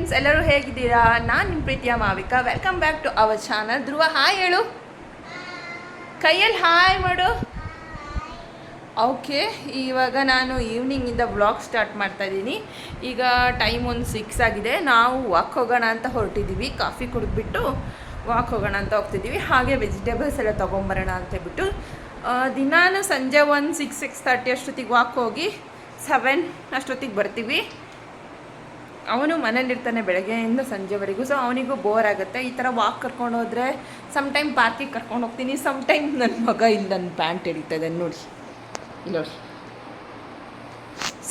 Friends, ಎಲ್ಲರೂ ಹೇಗಿದ್ದೀರಾ? ನಾನು ನಿಮ್ಮ ಪ್ರೀತಿಯ Mavika. Welcome back to our channel. Dhruva, hi ಹೇಳು. ಕೈಯಲ್ಲಿ ಹಾಯ್ ಮಾಡು. ಓಕೆ, ಇವಾಗ ನಾನು ಈವ್ನಿಂಗಿಂದ ವ್ಲಾಗ್ ಸ್ಟಾರ್ಟ್ ಮಾಡ್ತಾ ಇದ್ದೀನಿ. ಈಗ ಟೈಮ್ ಒಂದು 6 ಆಗಿದೆ. ನಾವು ವಾಕ್ ಹೋಗೋಣ ಅಂತ ಹೊರಟಿದ್ದೀವಿ. ಕಾಫಿ ಕುಡಿದ್ಬಿಟ್ಟು ವಾಕ್ ಹೋಗೋಣ ಅಂತ ಹೋಗ್ತಿದ್ದೀವಿ. ಹಾಗೆ ವೆಜಿಟೇಬಲ್ಸ್ ಎಲ್ಲ ತೊಗೊಂಬರೋಣ ಅಂತ ಹೇಳ್ಬಿಟ್ಟು ದಿನಾನು ಸಂಜೆ ಒಂದು 6-6:30 ಅಷ್ಟೊತ್ತಿಗೆ ವಾಕ್ ಹೋಗಿ 7 ಅಷ್ಟೊತ್ತಿಗೆ ಬರ್ತೀವಿ. ಅವನು ಮನೇಲಿರ್ತಾನೆ ಬೆಳಗ್ಗೆಯಿಂದ ಸಂಜೆವರೆಗೂ. ಸೊ ಅವನಿಗೂ ಬೋರ್ ಆಗುತ್ತೆ. ಈ ಥರ ವಾಕ್ ಕರ್ಕೊಂಡು ಹೋದರೆ ಸಮ್ಟೈಮ್ ಪಾರ್ಕಿಗೆ ಕರ್ಕೊಂಡು ಹೋಗ್ತೀನಿ. ಸಮ್ಟೈಮ್ ನನ್ನ ಮಗ ಇಲ್ಲಿ ನನ್ನ ಪ್ಯಾಂಟ್ ಹಿಡಿತದೆ ನೋಡಿ, ನೋಡಿ.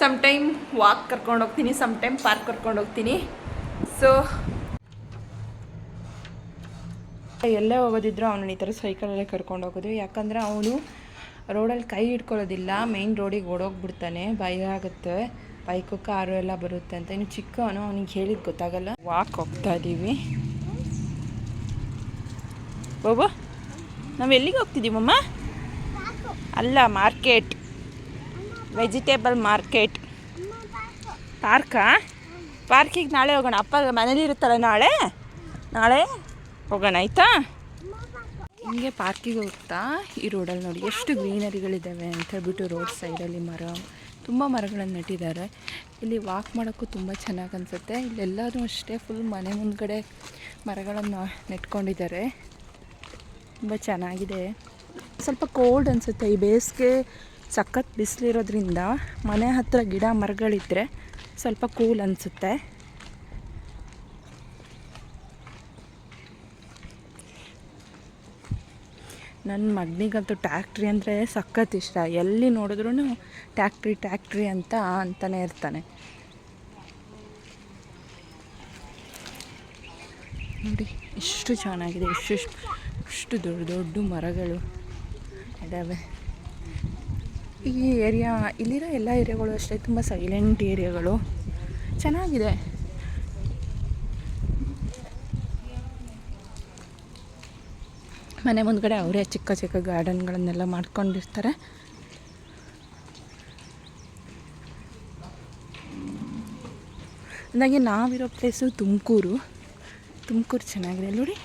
ಸಮ್ಟೈಮ್ ವಾಕ್ ಕರ್ಕೊಂಡು ಹೋಗ್ತೀನಿ, ಸಮ್ಟೈಮ್ ಪಾರ್ಕ್ ಕರ್ಕೊಂಡು ಹೋಗ್ತೀನಿ. ಸೊ ಎಲ್ಲೇ ಹೋಗೋದಿದ್ರು ಅವನು ಈ ಥರ ಸೈಕಲಲ್ಲೇ ಕರ್ಕೊಂಡು ಹೋಗೋದು. ಯಾಕಂದರೆ ಅವನು ರೋಡಲ್ಲಿ ಕೈ ಹಿಡ್ಕೊಳ್ಳೋದಿಲ್ಲ, ಮೇಯ್ನ್ ರೋಡಿಗೆ ಓಡೋಗ್ಬಿಡ್ತಾನೆ. ಭಯ ಆಗುತ್ತೆ, ಬೈಕು ಕಾರು ಎಲ್ಲ ಬರುತ್ತೆ ಅಂತ. ಇನ್ನು ಚಿಕ್ಕವನು, ಅವನಿಗೆ ಹೇಳಿದ್ದು ಗೊತ್ತಾಗಲ್ಲ. ವಾಕ್ ಹೋಗ್ತಾ ಇದ್ದೀವಿ. ಬಾಬು, ನಾವು ಎಲ್ಲಿಗೆ ಹೋಗ್ತಿದ್ದೀವಮ್ಮ? ಅಲ್ಲ, ಮಾರ್ಕೆಟ್, ವೆಜಿಟೇಬಲ್ ಮಾರ್ಕೆಟ್. ಪಾರ್ಕಾ? ಪಾರ್ಕಿಗೆ ನಾಳೆ ಹೋಗೋಣ. ಅಪ್ಪ ಮನೇಲಿ ಇರುತ್ತಲ್ಲ, ನಾಳೆ ಹೋಗೋಣ, ಆಯಿತಾ? ಹಿಂಗೆ ಪಾರ್ಕಿಗೆ ಹೋಗ್ತಾ ಈ ರೋಡಲ್ಲಿ ನೋಡಿ ಎಷ್ಟು ಗ್ರೀನರಿಗಳಿದ್ದಾವೆ ಅಂತ ಹೇಳ್ಬಿಟ್ಟು. ರೋಡ್ ಸೈಡಲ್ಲಿ ತುಂಬ ಮರಗಳನ್ನು ನೆಟ್ಟಿದ್ದಾರೆ. ಇಲ್ಲಿ ವಾಕ್ ಮಾಡೋಕ್ಕೂ ತುಂಬ ಚೆನ್ನಾಗಿ ಅನಿಸುತ್ತೆ. ಇಲ್ಲೆಲ್ಲರೂ ಅಷ್ಟೇ ಫುಲ್ ಮನೆ ಮುಂದ್ಗಡೆ ಮರಗಳನ್ನು ನೆಟ್ಕೊಂಡಿದ್ದಾರೆ. ತುಂಬ ಚೆನ್ನಾಗಿದೆ. ಸ್ವಲ್ಪ ಕೋಲ್ಡ್ ಅನಿಸುತ್ತೆ ಈ ಬೇಸಿಗೆ. ಸಖತ್ ಬಿಸಿಲಿರೋದ್ರಿಂದ ಮನೆ ಹತ್ತಿರ ಗಿಡ ಮರಗಳಿದ್ದರೆ ಸ್ವಲ್ಪ ಕೂಲ್ ಅನಿಸುತ್ತೆ. ನನ್ನ ಮಗನಿಗಂತೂ ಟ್ಯಾಕ್ಟ್ರಿ ಅಂದರೆ ಸಖತ್ ಇಷ್ಟ. ಎಲ್ಲಿ ನೋಡಿದ್ರೂ ಟ್ಯಾಕ್ಟ್ರಿ ಅಂತಾನೆ ಇರ್ತಾನೆ. ನೋಡಿ ಎಷ್ಟು ಚೆನ್ನಾಗಿದೆ. ಎಷ್ಟು ದೊಡ್ಡ ಮರಗಳು ಇದ್ದಾವೆ ಈ ಏರಿಯಾ. ಇಲ್ಲಿರೋ ಎಲ್ಲ ಏರಿಯಾಗಳು ಅಷ್ಟೇ ತುಂಬ ಸೈಲೆಂಟ್ ಏರಿಯಾಗಳು, ಚೆನ್ನಾಗಿದೆ. ಮನೆ ಮುಂದ್ಗಡೆ ಅವರೇ ಚಿಕ್ಕ ಚಿಕ್ಕ ಗಾರ್ಡನ್ಗಳನ್ನೆಲ್ಲ ಮಾಡ್ಕೊಂಡಿರ್ತಾರೆ. ನನಗೆ ನಾವಿರೋ ಪ್ಲೇಸು ತುಮಕೂರು ಚೆನ್ನಾಗಿದೆ ನೋಡಿ.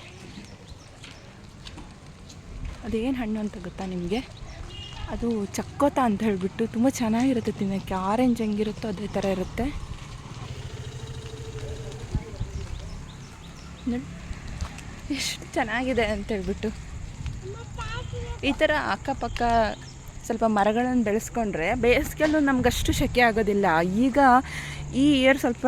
ಅದೇನು ಹಣ್ಣು ಅಂತ ಗೊತ್ತಾ ನಿಮಗೆ? ಅದು ಚಕ್ಕೋತ ಅಂತ ಹೇಳಿಬಿಟ್ಟು ತುಂಬ ಚೆನ್ನಾಗಿರುತ್ತೆ ತಿನ್ನೋಕ್ಕೆ. ಆರೆಂಜ್ ಹೆಂಗಿರುತ್ತೋ ಅದೇ ಥರ ಇರುತ್ತೆ ನೋಡಿ, ಎಷ್ಟು ಚೆನ್ನಾಗಿದೆ ಅಂತ ಹೇಳ್ಬಿಟ್ಟು. ಈ ಥರ ಅಕ್ಕಪಕ್ಕ ಸ್ವಲ್ಪ ಮರಗಳನ್ನು ಬೆಳೆಸ್ಕೊಂಡ್ರೆ ಬೇಸಿಗೆಲ್ಲೂ ನಮಗಷ್ಟು ಸೆಕೆ ಆಗೋದಿಲ್ಲ. ಈಗ ಈ ಇಯರ್ ಸ್ವಲ್ಪ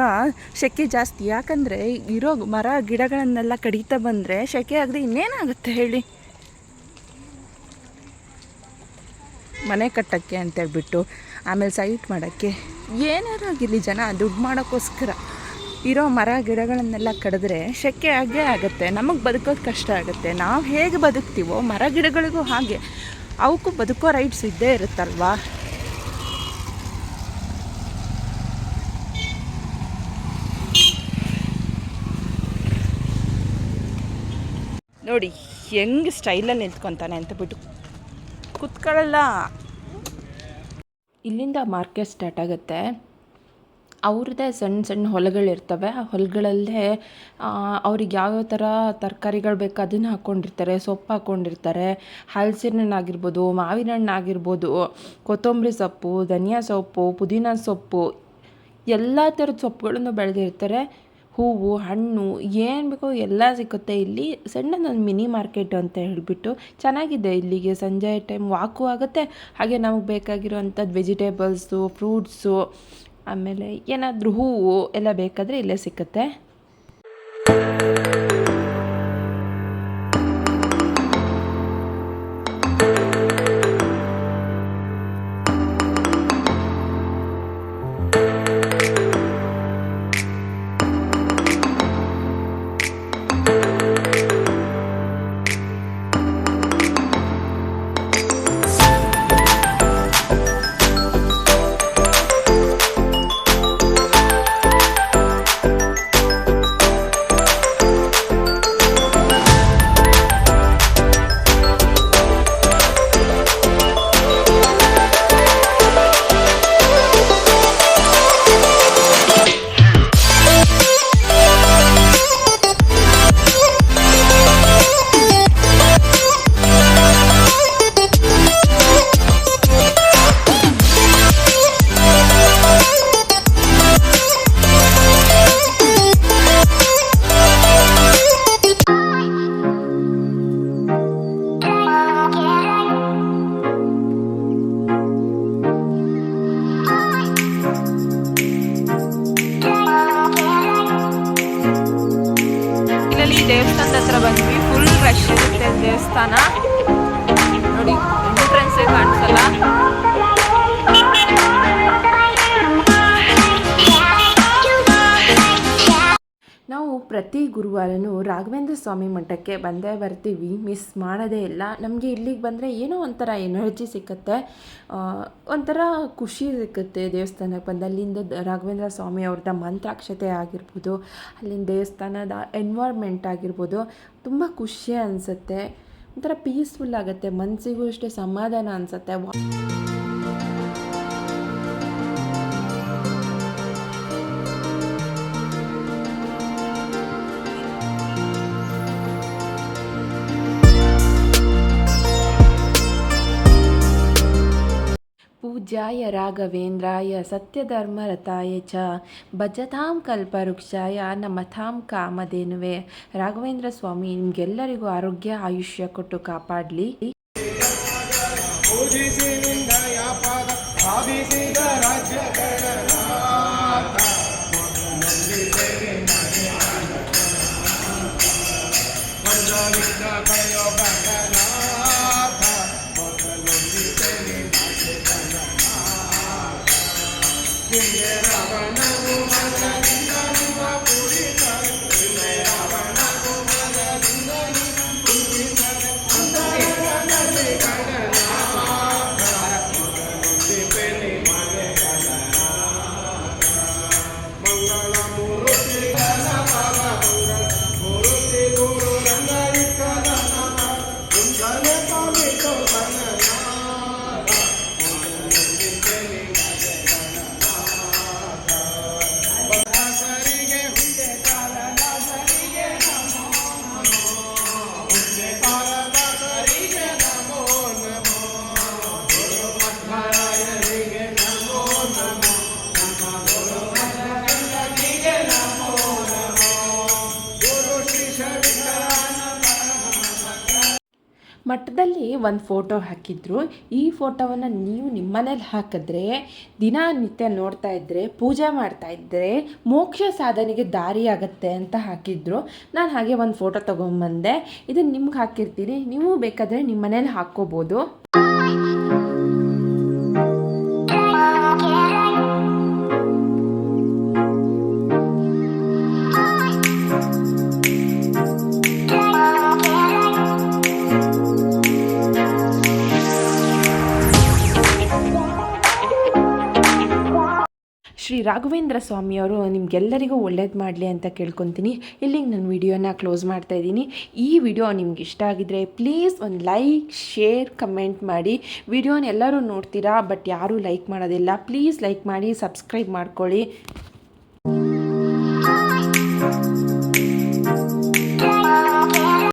ಸೆಕೆ ಜಾಸ್ತಿ. ಯಾಕಂದರೆ ಇರೋ ಮರ ಗಿಡಗಳನ್ನೆಲ್ಲ ಕಡಿತಾ ಬಂದರೆ ಸೆಕೆ ಆಗದೆ ಇನ್ನೇನಾಗುತ್ತೆ ಹೇಳಿ? ಮನೆ ಕಟ್ಟೋಕ್ಕೆ ಅಂತೇಳ್ಬಿಟ್ಟು, ಆಮೇಲೆ ಸೈಟ್ ಮಾಡೋಕ್ಕೆ, ಏನಾರು ಆಗಿರಲಿ ಜನ ದುಡ್ಡು ಮಾಡೋಕ್ಕೋಸ್ಕರ ಇರೋ ಮರ ಗಿಡಗಳನ್ನೆಲ್ಲ ಕಡಿದ್ರೆ ಸೆಕೆ ಆಗೇ ಆಗುತ್ತೆ. ನಮಗೆ ಬದುಕೋದು ಕಷ್ಟ ಆಗುತ್ತೆ. ನಾವು ಹೇಗೆ ಬದುಕ್ತೀವೋ ಮರ ಗಿಡಗಳಿಗೂ ಹಾಗೆ, ಅವಕ್ಕೂ ಬದುಕೋ ರೈಟ್ಸ್ ಇದ್ದೇ ಇರುತ್ತಲ್ವಾ? ನೋಡಿ ಹೆಂಗೆ ಸ್ಟೈಲಲ್ಲಿ ನಿಂತ್ಕೊತಾನೆ ಅಂತ ಬಿಟ್ಟು ಕುತ್ಕೊಳ್ಳಲ್ಲ. ಇಲ್ಲಿಂದ ಮಾರ್ಕೆಟ್ ಸ್ಟಾರ್ಟ್ ಆಗುತ್ತೆ. ಅವ್ರದ್ದೇ ಸಣ್ಣ ಹೊಲಗಳಿರ್ತವೆ. ಆ ಹೊಲಗಳಲ್ಲೇ ಅವ್ರಿಗೆ ಯಾವ್ಯಾವ ಥರ ತರಕಾರಿಗಳು ಬೇಕು ಅದನ್ನು ಹಾಕ್ಕೊಂಡಿರ್ತಾರೆ. ಸೊಪ್ಪು ಹಾಕ್ಕೊಂಡಿರ್ತಾರೆ. ಹಲಸಿನ ಹಣ್ಣಾಗಿರ್ಬೋದು, ಮಾವಿನ ಹಣ್ಣಾಗಿರ್ಬೋದು, ಕೊತ್ತಂಬರಿ ಸೊಪ್ಪು, ಧನಿಯಾ ಸೊಪ್ಪು, ಪುದೀನ ಸೊಪ್ಪು, ಎಲ್ಲ ಥರದ ಸೊಪ್ಪುಗಳನ್ನು ಬೆಳೆದಿರ್ತಾರೆ. ಹೂವು, ಹಣ್ಣು, ಏನು ಬೇಕೋ ಎಲ್ಲ ಸಿಗುತ್ತೆ ಇಲ್ಲಿ. ಸಣ್ಣದೊಂದು ಮಿನಿ ಮಾರ್ಕೆಟ್ ಅಂತ ಹೇಳಿಬಿಟ್ಟು ಚೆನ್ನಾಗಿದೆ. ಇಲ್ಲಿಗೆ ಸಂಜೆ ಟೈಮ್ ವಾಕು ಆಗುತ್ತೆ. ಹಾಗೆ ನಮಗೆ ಬೇಕಾಗಿರೋವಂಥದ್ದು ವೆಜಿಟೇಬಲ್ಸು, ಫ್ರೂಟ್ಸು, ಆಮೇಲೆ ಏನಾದರೂ ಹೂವು ಎಲ್ಲ ಬೇಕಾದರೆ ಇಲ್ಲೇ ಸಿಕ್ಕುತ್ತೆ. ದೇವಸ್ಥಾನದ ಹತ್ರ ಬಂದ್ವಿ. ಫುಲ್ ರಶ್ ಇರುತ್ತೆ ದೇವಸ್ಥಾನ ನೋಡಿ, ಎಂಟ್ರೆನ್ಸೇ ಕಾಣಿಸಲ್ಲ. ನಾವು ಪ್ರತಿ ಗುರುವಾರನೂ ರಾಘವೇಂದ್ರ ಸ್ವಾಮಿ ಮಠಕ್ಕೆ ಬಂದೇ ಬರ್ತೀವಿ, ಮಿಸ್ ಮಾಡೋದೇ ಇಲ್ಲ. ನಮಗೆ ಇಲ್ಲಿಗೆ ಬಂದರೆ ಏನೋ ಒಂಥರ ಎನರ್ಜಿ ಸಿಕ್ಕುತ್ತೆ, ಒಂಥರ ಖುಷಿ ಸಿಕ್ಕುತ್ತೆ. ದೇವಸ್ಥಾನಕ್ಕೆ ಬಂದು ಅಲ್ಲಿಂದ ರಾಘವೇಂದ್ರ ಸ್ವಾಮಿ ಅವ್ರದ್ದು ಮಂತ್ರಾಕ್ಷತೆ ಆಗಿರ್ಬೋದು, ಅಲ್ಲಿನ ದೇವಸ್ಥಾನದ ಎನ್ವೈರ್ಮೆಂಟ್ ಆಗಿರ್ಬೋದು, ತುಂಬ ಖುಷಿ ಅನಿಸುತ್ತೆ. ಒಂಥರ ಪೀಸ್ಫುಲ್ ಆಗುತ್ತೆ, ಮನಸ್ಸಿಗೂ ಅಷ್ಟೇ ಸಮಾಧಾನ ಅನಿಸುತ್ತೆ. पूज्याय राघवेन्द्राय सत्यधर्मरताय च ಭಜತಾಂ ಕಲ್ಪವೃಕ್ಷಾಯ ನಮತಾಂ ಕಾಮಧೇನುವೆ. ರಾಘವೇಂದ್ರ ಸ್ವಾಮಿ ನಿಮಗೆಲ್ಲರಿಗೂ ಆರೋಗ್ಯ ಆಯುಷ್ಯ ಕೊಟ್ಟು ಕಾಪಾಡಲಿ. ಮಠದಲ್ಲಿ ಒಂದು ಫೋಟೋ ಹಾಕಿದ್ರು. ಈ ಫೋಟೋವನ್ನು ನೀವು ನಿಮ್ಮ ಮನೇಲಿ ಹಾಕಿದ್ರೆ, ದಿನನಿತ್ಯ ನೋಡ್ತಾ ಇದ್ದರೆ, ಪೂಜೆ ಮಾಡ್ತಾ ಇದ್ದರೆ ಮೋಕ್ಷ ಸಾಧನೆಗೆ ದಾರಿ ಆಗುತ್ತೆ ಅಂತ ಹಾಕಿದ್ರು. ನಾನು ಹಾಗೆ ಒಂದು ಫೋಟೋ ತೊಗೊಂಬಂದೆ. ಇದನ್ನು ನಿಮ್ಗೆ ಹಾಕಿರ್ತೀನಿ, ನೀವು ಬೇಕಾದರೆ ನಿಮ್ಮ ಮನೇಲಿ ಹಾಕ್ಕೋಬೋದು. ಶ್ರೀ ರಾಘವೇಂದ್ರ ಸ್ವಾಮಿಯವರು ನಿಮಗೆಲ್ಲರಿಗೂ ಒಳ್ಳೇದು ಮಾಡಲಿ ಅಂತ ಕೇಳ್ಕೊತೀನಿ. ಇಲ್ಲಿಗೆ ನನ್ನ ವಿಡಿಯೋನ ಕ್ಲೋಸ್ ಮಾಡ್ತಾ ಇದ್ದೀನಿ. ಈ ವಿಡಿಯೋ ನಿಮ್ಗೆ ಇಷ್ಟ ಆಗಿದ್ರೆ ಪ್ಲೀಸ್ ಒಂದು ಲೈಕ್, ಶೇರ್, ಕಮೆಂಟ್ ಮಾಡಿ. ವಿಡಿಯೋನ ಎಲ್ಲರೂ ನೋಡ್ತೀರಾ, ಬಟ್ ಯಾರೂ ಲೈಕ್ ಮಾಡೋದಿಲ್ಲ. ಪ್ಲೀಸ್ ಲೈಕ್ ಮಾಡಿ, ಸಬ್ಸ್ಕ್ರೈಬ್ ಮಾಡ್ಕೊಳ್ಳಿ.